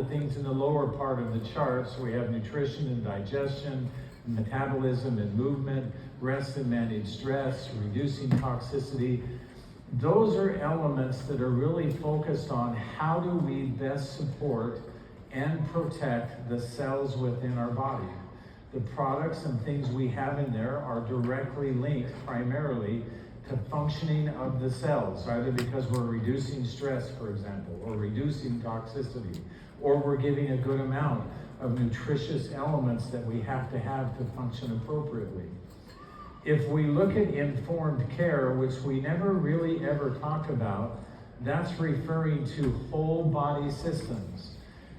the things in the lower part of the chart. So we have nutrition and digestion, metabolism and movement, rest and manage stress, reducing toxicity. Those are elements that are really focused on how do we best support and protect the cells within our body. The products and things we have in there are directly linked primarily to functioning of the cells, either because we're reducing stress, for example, or reducing toxicity, or we're giving a good amount of nutritious elements that we have to function appropriately. If we look at informed care, which we never really ever talk about, that's referring to whole body systems.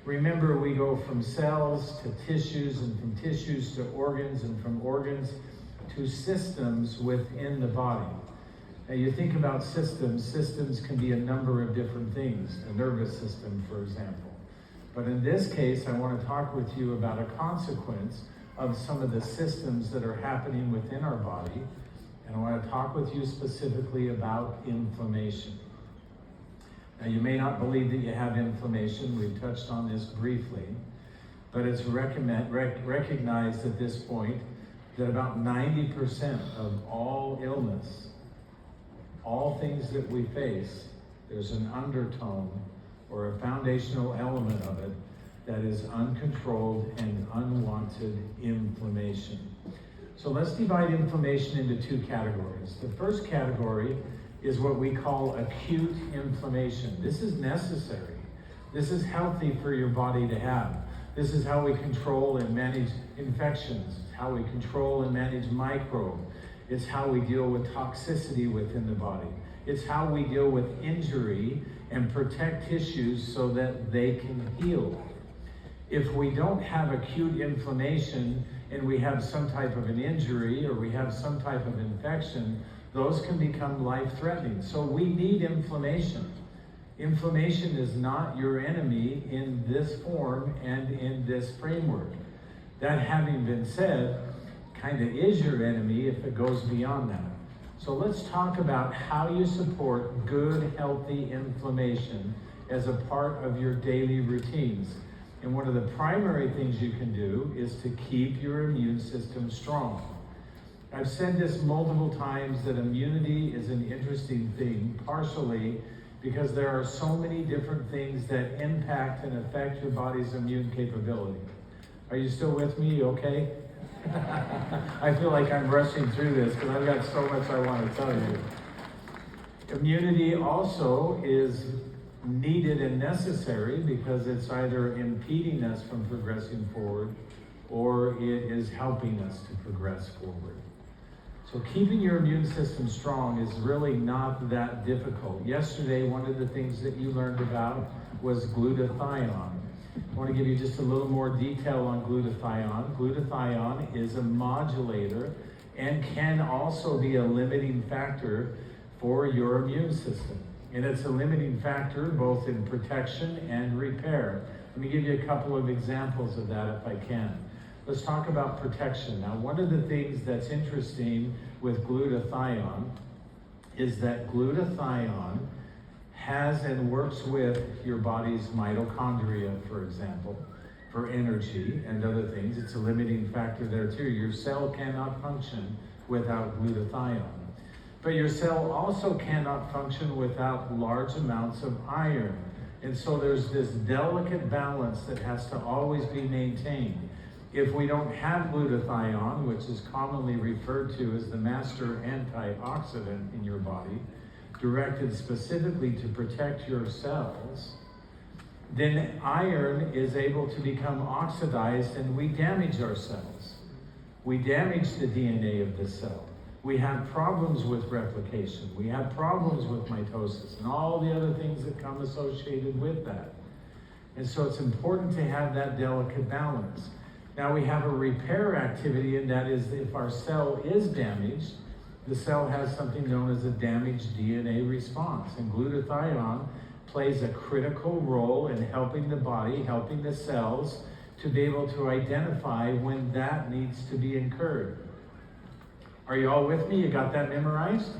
Remember, we go from cells to tissues, and from tissues to organs, and from organs to systems within the body. Now you think about systems can be a number of different things, the nervous system, for example. But in this case, I want to talk with you about a consequence of some of the systems that are happening within our body. And I want to talk with you specifically about inflammation. Now, you may not believe that you have inflammation. We've touched on this briefly, but it's recognized at this point that about 90% of all illness, all things that we face, there's an undertone or a foundational element of it that is uncontrolled and unwanted inflammation. So let's divide inflammation into two categories. The first category is what we call acute inflammation. This is necessary. This is healthy for your body to have. This is how we control and manage infections. It's how we control and manage microbes. It's how we deal with toxicity within the body. It's how we deal with injury and protect tissues so that they can heal. If we don't have acute inflammation and we have some type of an injury or we have some type of infection, those can become life-threatening. So we need inflammation. Inflammation is not your enemy in this form and in this framework. That having been said, kind of is your enemy if it goes beyond that. So let's talk about how you support good, healthy inflammation as a part of your daily routines. And one of the primary things you can do is to keep your immune system strong. I've said this multiple times that immunity is an interesting thing, partially because there are so many different things that impact and affect your body's immune capability. Are you still with me? Okay? I feel like I'm rushing through this because I've got so much I want to tell you. Immunity also is needed and necessary because it's either impeding us from progressing forward or it is helping us to progress forward. So keeping your immune system strong is really not that difficult. Yesterday, one of the things that you learned about was glutathione. I want to give you just a little more detail on glutathione. Glutathione is a modulator and can also be a limiting factor for your immune system. And it's a limiting factor both in protection and repair. Let me give you a couple of examples of that if I can. Let's talk about protection. Now, one of the things that's interesting with glutathione is that glutathione has and works with your body's mitochondria, for example, for energy and other things. It's a limiting factor there too. Your cell cannot function without glutathione. But your cell also cannot function without large amounts of iron. And so there's this delicate balance that has to always be maintained. If we don't have glutathione, which is commonly referred to as the master antioxidant in your body, directed specifically to protect your cells, then iron is able to become oxidized and we damage our cells. We damage the DNA of the cell. We have problems with replication. We have problems with mitosis and all the other things that come associated with that. And so it's important to have that delicate balance. Now we have a repair activity, and that is if our cell is damaged, the cell has something known as a damaged DNA response. And glutathione plays a critical role in helping the body, helping the cells to be able to identify when that needs to be incurred. Are you all with me? You got that memorized?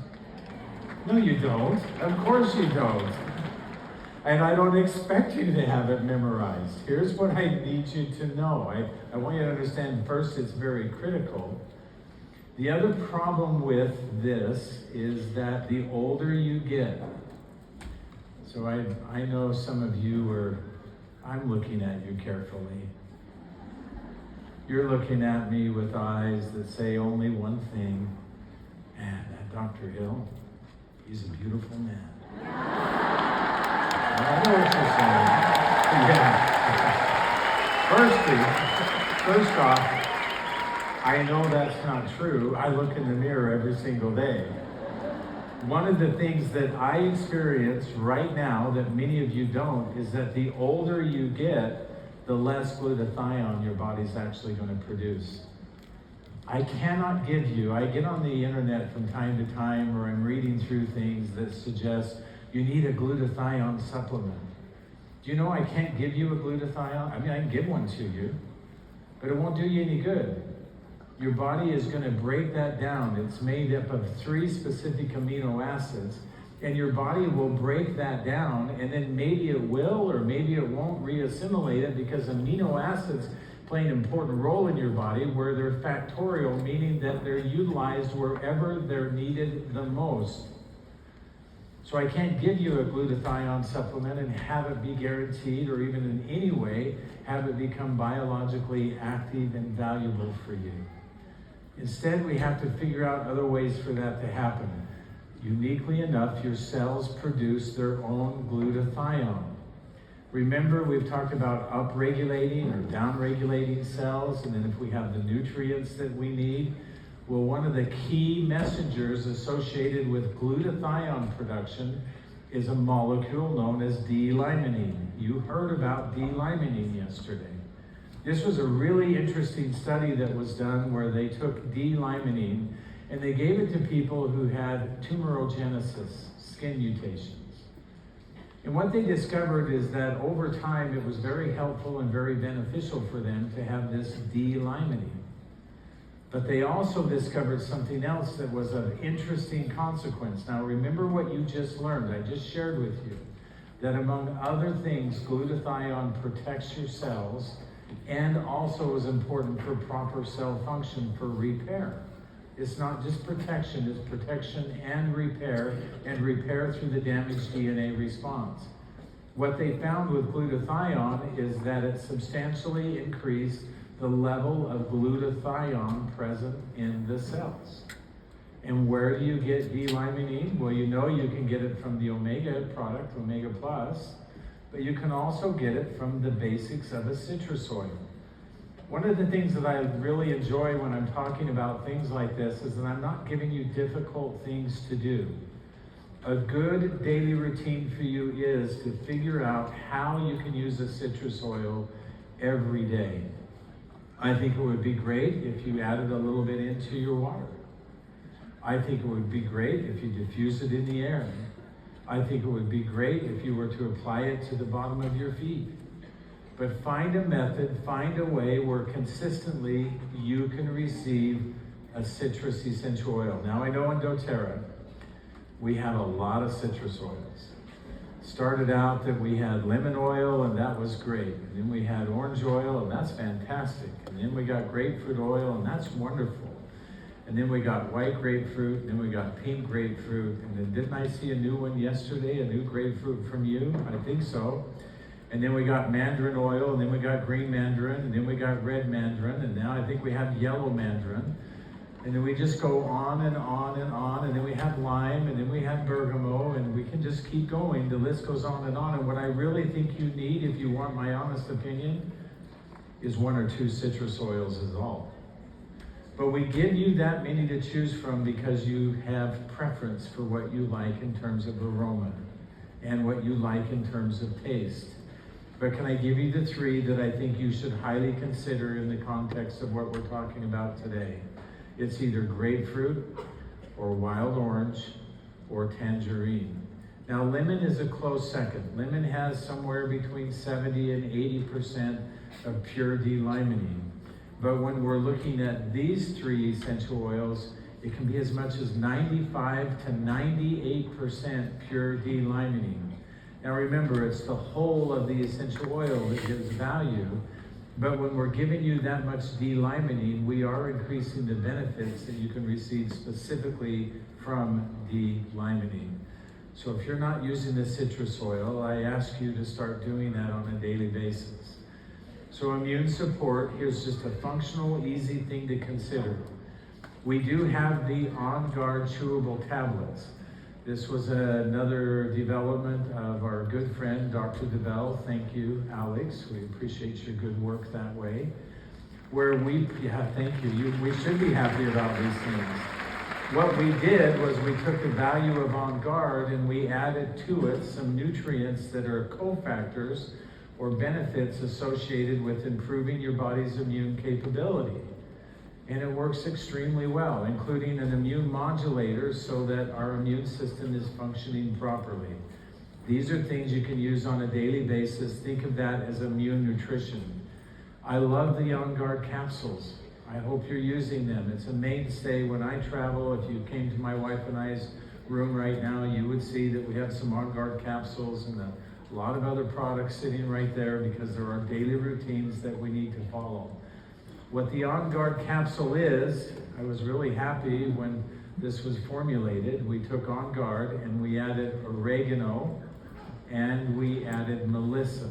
No, you don't. Of course you don't. And I don't expect you to have it memorized. Here's what I need you to know. I want you to understand first, it's very critical. The other problem with this is that the older you get, so I know some of you I'm looking at you carefully. You're looking at me with eyes that say only one thing. Man, that Dr. Hill, he's a beautiful man. I know what you're saying. Yeah. First off, I know that's not true. I look in the mirror every single day. One of the things that I experience right now that many of you don't is that the older you get, the less glutathione your body's actually going to produce. I cannot give you, I get on the internet from time to time, or I'm reading through things that suggest you need a glutathione supplement. Do you know I can't give you a glutathione? I mean, I can give one to you, but it won't do you any good. Your body is going to break that down. It's made up of 3 specific amino acids, and your body will break that down, and then maybe it will or maybe it won't re-assimilate it, because amino acids play an important role in your body where they're factorial, meaning that they're utilized wherever they're needed the most. So I can't give you a glutathione supplement and have it be guaranteed, or even in any way have it become biologically active and valuable for you. Instead, we have to figure out other ways for that to happen. Uniquely enough, your cells produce their own glutathione. Remember, we've talked about upregulating or downregulating cells, and then if we have the nutrients that we need. Well, one of the key messengers associated with glutathione production is a molecule known as D-limonene. You heard about D-limonene yesterday. This was a really interesting study that was done where they took D-limonene and they gave it to people who had tumorigenesis, skin mutations. And what they discovered is that over time it was very helpful and very beneficial for them to have this D-limonene. But they also discovered something else that was of interesting consequence. Now remember what you just learned. I just shared with you that among other things, glutathione protects your cells and also is important for proper cell function, for repair. It's not just protection, it's protection and repair through the damaged DNA response. What they found with glutathione is that it substantially increased the level of glutathione present in the cells. And where do you get D-limonene? Well, you know you can get it from the omega product, omega plus, but you can also get it from the basics of a citrus oil. One of the things that I really enjoy when I'm talking about things like this is that I'm not giving you difficult things to do. A good daily routine for you is to figure out how you can use a citrus oil every day. I think it would be great if you added a little bit into your water. I think it would be great if you diffuse it in the air. I think it would be great if you were to apply it to the bottom of your feet. But find a method, find a way where consistently you can receive a citrus essential oil. Now I know in doTERRA, we have a lot of citrus oils. Started out that we had lemon oil, and that was great. And then we had orange oil, and that's fantastic. And then we got grapefruit oil, and that's wonderful. And then we got white grapefruit, and then we got pink grapefruit. And then didn't I see a new one yesterday, a new grapefruit from you? I think so. And then we got mandarin oil, and then we got green mandarin, and then we got red mandarin, and now I think we have yellow mandarin. And then we just go on and on and on, and then we have lime, and then we have bergamot, and we can just keep going. The list goes on and on. And what I really think you need, if you want my honest opinion, is 1 or 2 citrus oils is all. But we give you that many to choose from because you have preference for what you like in terms of aroma and what you like in terms of taste. But can I give you the 3 that I think you should highly consider in the context of what we're talking about today? It's either grapefruit or wild orange or tangerine. Now lemon is a close second. Lemon has somewhere between 70 and 80% of pure D-limonene. But when we're looking at these 3 essential oils, it can be as much as 95 to 98% pure D-limonene. Now remember, it's the whole of the essential oil that gives value, but when we're giving you that much D-limonene, we are increasing the benefits that you can receive specifically from D-limonene. So if you're not using the citrus oil, I ask you to start doing that on a daily basis. So immune support, here's just a functional, easy thing to consider. We do have the On Guard chewable tablets. This was another development of our good friend, Dr. DeBell. Thank you, Alex. We appreciate your good work that way. Thank you. We should be happy about these things. What we did was we took the value of On Guard and we added to it some nutrients that are cofactors or benefits associated with improving your body's immune capability. And it works extremely well, including an immune modulator so that our immune system is functioning properly. These are things you can use on a daily basis. Think of that as immune nutrition. I love the On Guard capsules. I hope you're using them. It's a mainstay when I travel. If you came to my wife and I's room right now, you would see that we have some On Guard capsules and a lot of other products sitting right there because there are daily routines that we need to follow. What the On Guard capsule is, I was really happy when this was formulated. We took On Guard and we added oregano and we added melissa.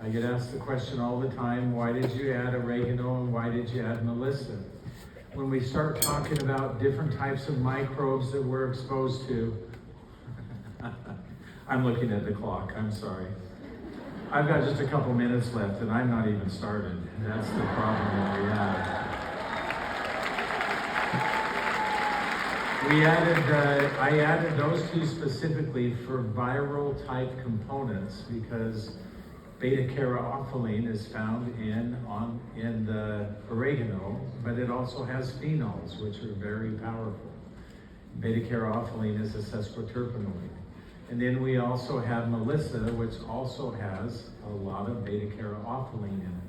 I get asked the question all the time, why did you add oregano and why did you add melissa? When we start talking about different types of microbes that we're exposed to, I'm looking at the clock, I'm sorry. I've got just a couple minutes left and I'm not even started. That's the problem that we have. I added those two specifically for viral type components because beta-caryophyllene is found in the oregano, but it also has phenols, which are very powerful. Beta-caryophyllene is a sesquiterpenoid. And then we also have melissa, which also has a lot of beta-caryophyllene in it.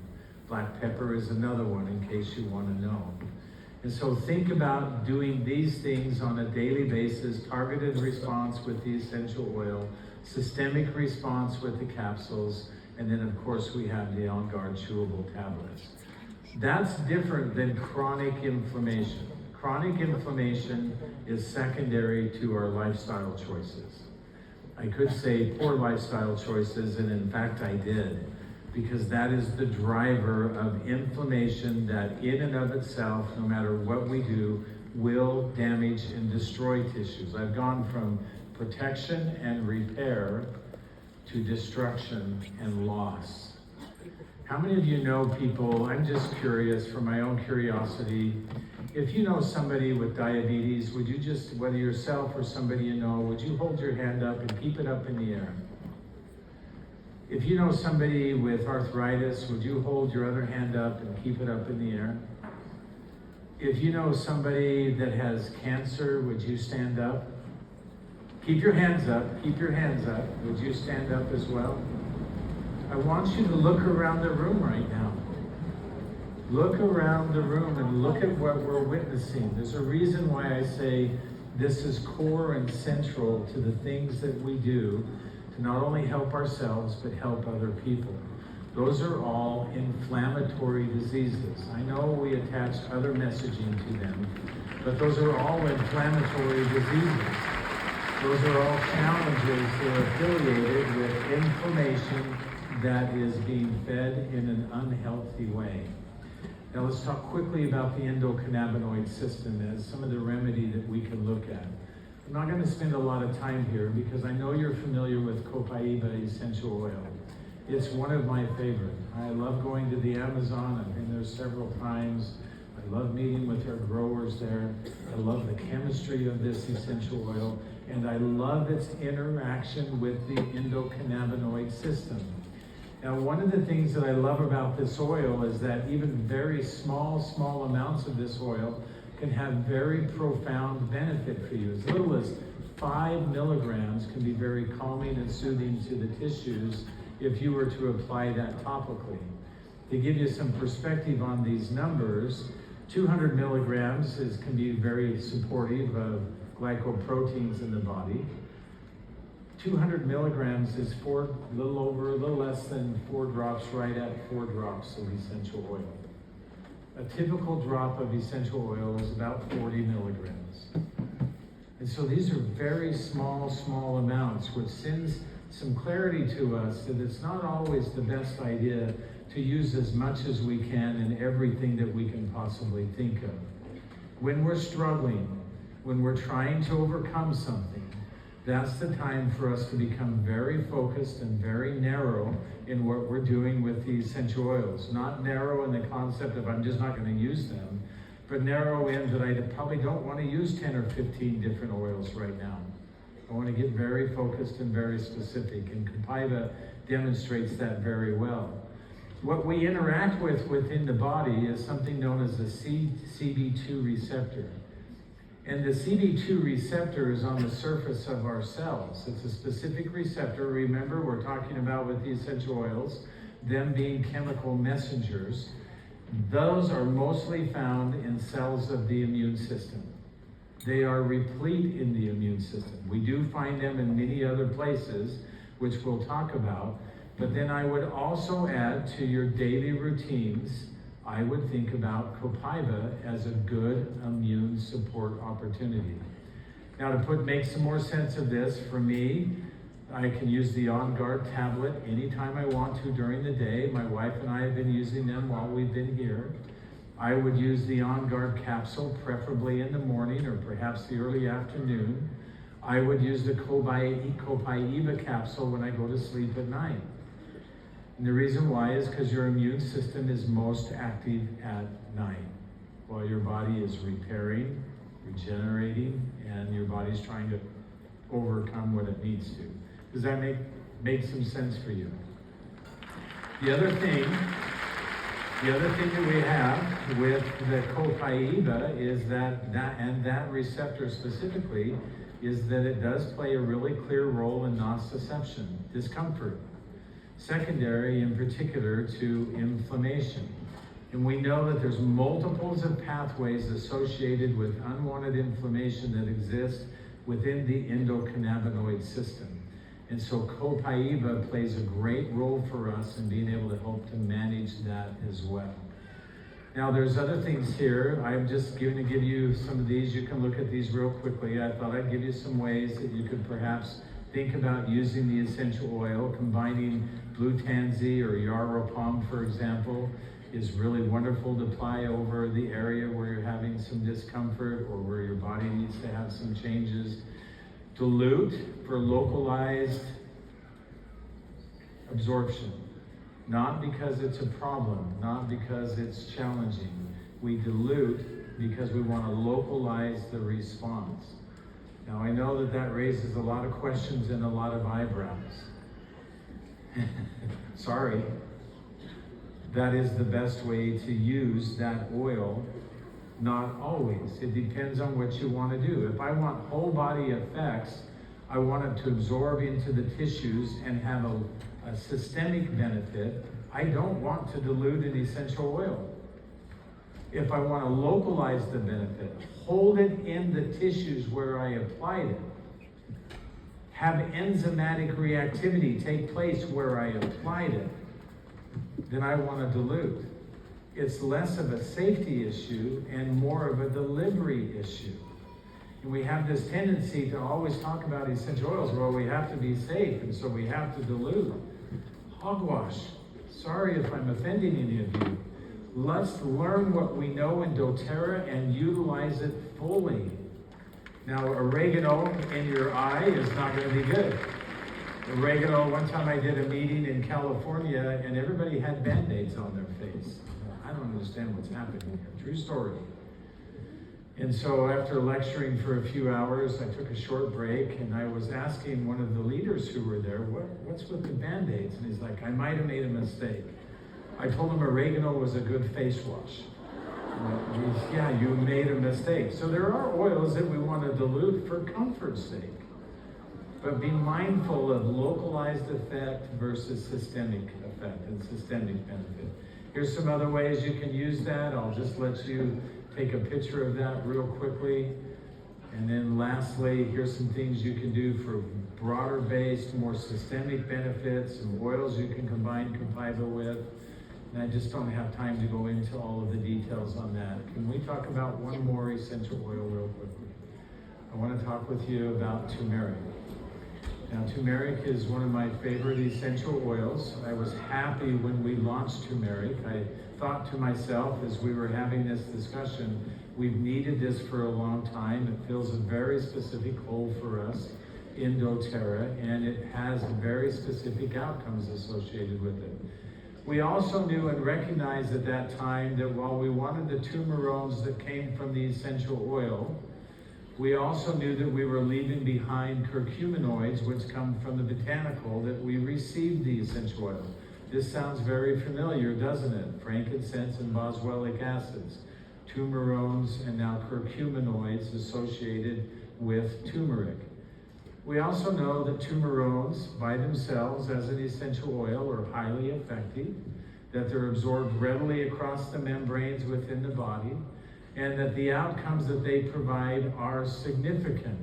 Black pepper is another one in case you want to know. And so think about doing these things on a daily basis, targeted response with the essential oil, systemic response with the capsules, and then of course we have the On Guard chewable tablets. That's different than chronic inflammation. Chronic inflammation is secondary to our lifestyle choices. I could say poor lifestyle choices, and in fact I did, because that is the driver of inflammation that in and of itself, no matter what we do, will damage and destroy tissues. I've gone from protection and repair to destruction and loss. How many of you know people, I'm just curious for my own curiosity, if you know somebody with diabetes, would you just, whether yourself or somebody you know, would you hold your hand up and keep it up in the air? If you know somebody with arthritis, would you hold your other hand up and keep it up in the air? If you know somebody that has cancer, would you stand up? Keep your hands up, keep your hands up. Would you stand up as well? I want you to look around the room right now. Look around the room and look at what we're witnessing. There's a reason why I say this is core and central to the things that we do to not only help ourselves, but help other people. Those are all inflammatory diseases. I know we attach other messaging to them, but those are all inflammatory diseases. Those are all challenges that are affiliated with inflammation that is being fed in an unhealthy way. Now let's talk quickly about the endocannabinoid system as some of the remedy that we can look at. I'm not going to spend a lot of time here because I know you're familiar with Copaiba essential oil. It's one of my favorite. I love going to the Amazon. I've been there several times. I love meeting with our growers there. I love the chemistry of this essential oil, and I love its interaction with the endocannabinoid system. Now, one of the things that I love about this oil is that even very small amounts of this oil can have very profound benefit for you. As little as 5 milligrams can be very calming and soothing to the tissues if you were to apply that topically. To give you some perspective on these numbers, 200 milligrams can be very supportive of glycoproteins in the body. 200 milligrams is a little less than 4 drops, right at 4 drops of essential oil. A typical drop of essential oil is about 40 milligrams. And so these are very small amounts, which sends some clarity to us that it's not always the best idea to use as much as we can in everything that we can possibly think of. When we're struggling, when we're trying to overcome something, that's the time for us to become very focused and very narrow in what we're doing with the essential oils. Not narrow in the concept of I'm just not going to use them, but narrow in that I probably don't want to use 10 or 15 different oils right now. I want to get very focused and very specific, and Copaiba demonstrates that very well. What we interact with within the body is something known as the CB2 receptor. And the CB2 receptor is on the surface of our cells. It's a specific receptor. Remember, we're talking about with the essential oils, them being chemical messengers. Those are mostly found in cells of the immune system. They are replete in the immune system. We do find them in many other places, which we'll talk about. But then I would also add to your daily routines, I would think about Copaiba as a good immune support opportunity. Now to make some more sense of this, for me, I can use the On Guard tablet anytime I want to during the day. My wife and I have been using them while we've been here. I would use the On Guard capsule, preferably in the morning or perhaps the early afternoon. I would use the Copaiba capsule when I go to sleep at night. And the reason why is because your immune system is most active at night, while your body is repairing, regenerating, and your body's trying to overcome what it needs to. Does that make some sense for you? The other thing that we have with the Copaiba is that receptor specifically is that it does play a really clear role in nociception, discomfort, secondary in particular to inflammation. And we know that there's multiples of pathways associated with unwanted inflammation that exist within the endocannabinoid system. And so Copaiba plays a great role for us in being able to help to manage that as well. Now there's other things here. I'm just going to give you some of these. You can look at these real quickly. I thought I'd give you some ways that you could perhaps think about using the essential oil. Combining blue tansy or yarrow palm, for example, is really wonderful to apply over the area where you're having some discomfort or where your body needs to have some changes. Dilute for localized absorption. Not because it's a problem, not because it's challenging. We dilute because we want to localize the response. Now I know that raises a lot of questions and a lot of eyebrows. Sorry. That is the best way to use that oil. Not always. It depends on what you want to do. If I want whole body effects, I want it to absorb into the tissues and have a systemic benefit. I don't want to dilute an essential oil. If I want to localize the benefit, hold it in the tissues where I applied it, have enzymatic reactivity take place where I applied it, then I want to dilute. It's less of a safety issue and more of a delivery issue. And we have this tendency to always talk about essential oils. Well, we have to be safe, and so we have to dilute. Hogwash. Sorry if I'm offending any of you. Let's learn what we know in doTERRA and utilize it fully. Now, oregano in your eye is not going to be good. Oregano, one time I did a meeting in California and everybody had Band-Aids on their face. I don't understand what's happening here. True story. And so after lecturing for a few hours, I took a short break and I was asking one of the leaders who were there, what's with the Band-Aids? And he's like, I might have made a mistake. I told him oregano was a good face wash. Yeah, you made a mistake. So there are oils that we want to dilute for comfort's sake. But be mindful of localized effect versus systemic effect and systemic benefit. Here's some other ways you can use that. I'll just let you take a picture of that real quickly. And then lastly, here's some things you can do for broader based, more systemic benefits, some oils you can combine Copaiba with. And I just don't have time to go into all of the details on that. Can we talk about one more essential oil real quickly? I want to talk with you about turmeric. Now, turmeric is one of my favorite essential oils. I was happy when we launched turmeric. I thought to myself as we were having this discussion, we've needed this for a long time. It fills a very specific hole for us in doTERRA, and it has very specific outcomes associated with it. We also knew and recognized at that time that while we wanted the tumerones that came from the essential oil, we also knew that we were leaving behind curcuminoids, which come from the botanical that we received the essential oil. This sounds very familiar, doesn't it? Frankincense and boswellic acids, tumerones, and now curcuminoids associated with turmeric. We also know that tumerones by themselves as an essential oil are highly effective, that they're absorbed readily across the membranes within the body, and that the outcomes that they provide are significant.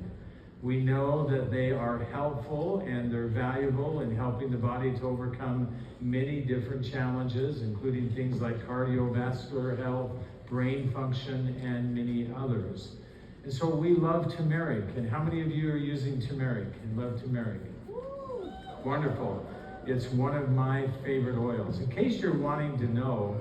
We know that they are helpful and they're valuable in helping the body to overcome many different challenges, including things like cardiovascular health, brain function, and many others. And so we love turmeric. And how many of you are using turmeric and love turmeric? Wonderful. It's one of my favorite oils. In case you're wanting to know,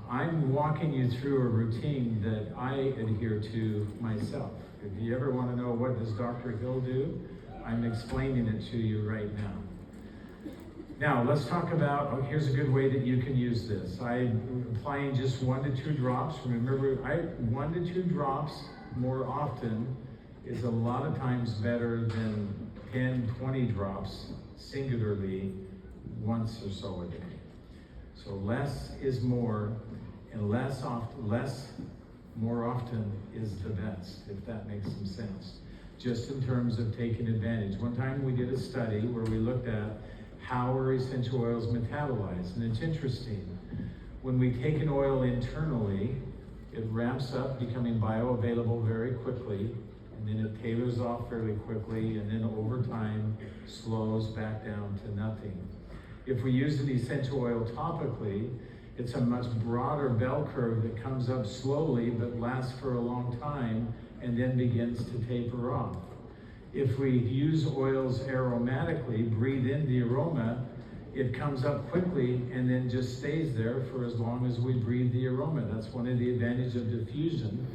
I'm walking you through a routine that I adhere to myself. If you ever want to know what does Dr. Hill do, I'm explaining it to you right now. Now, let's talk about, here's a good way that you can use this. I'm applying just 1 to 2 drops. Remember, 1 to 2 drops more often is a lot of times better than 10, 20 drops singularly once or so a day. So less is more, and more often is the best, if that makes some sense. Just in terms of taking advantage. One time we did a study where we looked at how are essential oils metabolized, and it's interesting. When we take an oil internally, it ramps up, becoming bioavailable very quickly, and then it tailors off fairly quickly, and then over time slows back down to nothing. If we use an essential oil topically, it's a much broader bell curve that comes up slowly but lasts for a long time and then begins to taper off. If we use oils aromatically, breathe in the aroma, it comes up quickly and then just stays there for as long as we breathe the aroma. That's one of the advantages of diffusion.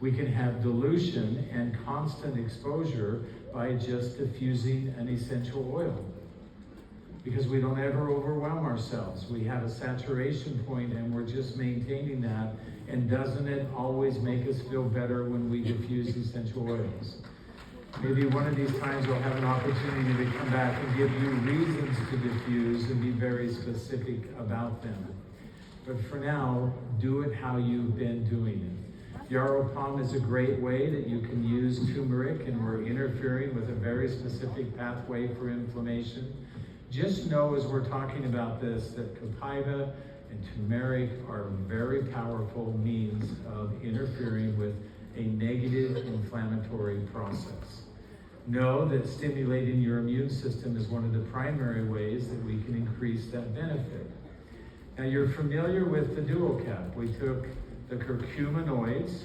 We can have dilution and constant exposure by just diffusing an essential oil, because we don't ever overwhelm ourselves. We have a saturation point and we're just maintaining that. And doesn't it always make us feel better when we diffuse essential oils? Maybe one of these times we'll have an opportunity to come back and give you reasons to diffuse and be very specific about them. But for now, do it how you've been doing it. Yarrow palm is a great way that you can use turmeric, and we're interfering with a very specific pathway for inflammation. Just know as we're talking about this that Copaiba and turmeric are very powerful means of interfering with a negative inflammatory process. Know that stimulating your immune system is one of the primary ways that we can increase that benefit. Now, you're familiar with the dual cap. We took the curcuminoids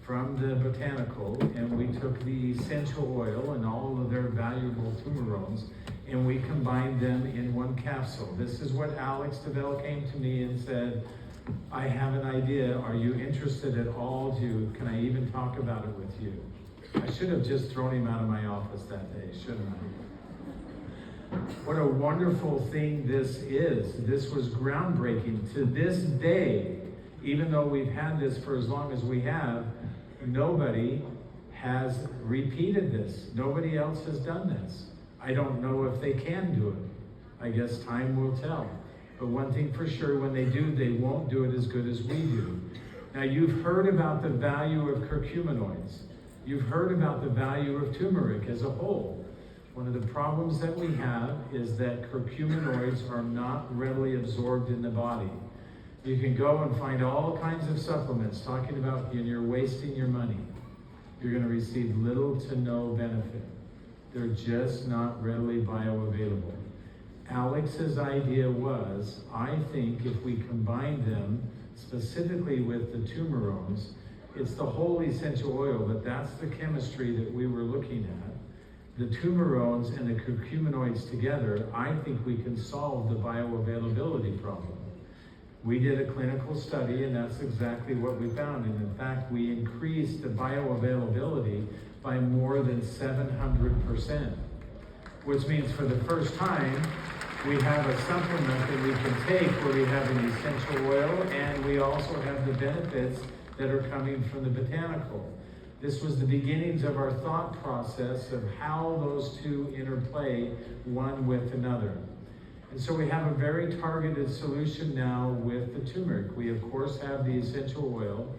from the botanical, and we took the essential oil and all of their valuable tumerones, and we combined them in one capsule. This is what Alex DeVell came to me and said, I have an idea. Are you interested at all? Can I even talk about it with you? I should have just thrown him out of my office that day, shouldn't I? What a wonderful thing this is. This was groundbreaking. To this day, even though we've had this for as long as we have, nobody has repeated this. Nobody else has done this. I don't know if they can do it. I guess time will tell. But one thing for sure, when they do, they won't do it as good as we do. Now, you've heard about the value of curcuminoids. You've heard about the value of turmeric as a whole. One of the problems that we have is that curcuminoids are not readily absorbed in the body. You can go and find all kinds of supplements talking about, and you're wasting your money. you're going to receive little to no benefit. They're just not readily bioavailable. Alex's idea was, I think if we combine them specifically with the tumerones, it's the whole essential oil, but that's the chemistry that we were looking at. The tumerones and the curcuminoids together, I think we can solve the bioavailability problem. We did a clinical study, and that's exactly what we found. And in fact, we increased the bioavailability by more than 700%, which means for the first time, we have a supplement that we can take where we have an essential oil, and we also have the benefits that are coming from the botanical. This was the beginnings of our thought process of how those two interplay one with another. And so we have a very targeted solution now with the turmeric. We of course have the essential oil,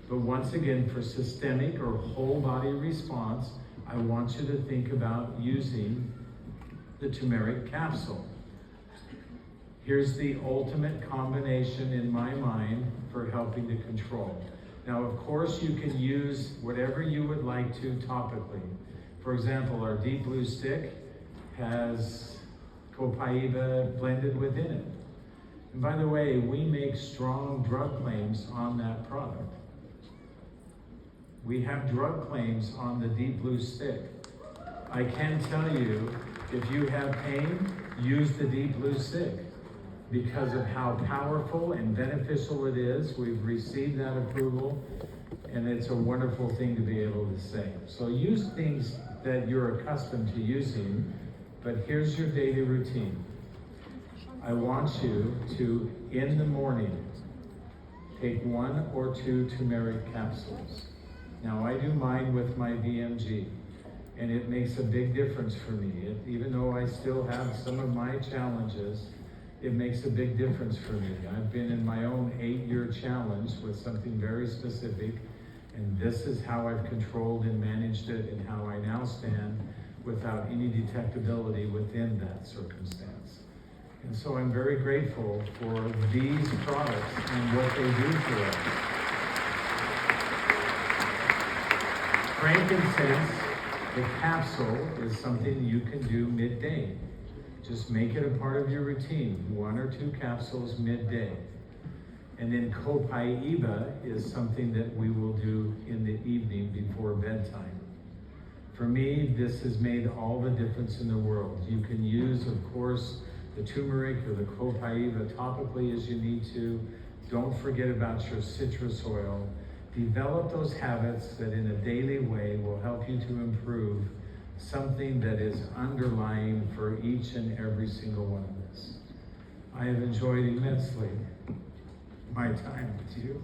but once again, for systemic or whole body response, I want you to think about using the turmeric capsule. Here's the ultimate combination in my mind for helping to control. Now, of course, you can use whatever you would like to topically. For example, our deep blue stick has copaiba blended within it. And by the way, we make strong drug claims on that product. We have drug claims on the deep blue stick. I can tell you, if you have pain, use the deep blue stick because of how powerful and beneficial it is. We've received that approval, and it's a wonderful thing to be able to say. So use things that you're accustomed to using, but here's your daily routine. I want you to, in the morning, take 1 or 2 turmeric capsules. Now, I do mine with my BMG, and it makes a big difference for me. Even though I still have some of my challenges, it makes a big difference for me. I've been in my own 8-year challenge with something very specific, and this is how I've controlled and managed it and how I now stand without any detectability within that circumstance. And so I'm very grateful for these products and what they do for us. Frankincense, the capsule, is something you can do midday. Just make it a part of your routine, 1 or 2 capsules midday. And then copaiba is something that we will do in the evening before bedtime. For me, this has made all the difference in the world. You can use, of course, the turmeric or the copaiba topically as you need to. Don't forget about your citrus oil. Develop those habits that in a daily way will help you to improve something that is underlying for each and every single one of us. I have enjoyed immensely my time with you.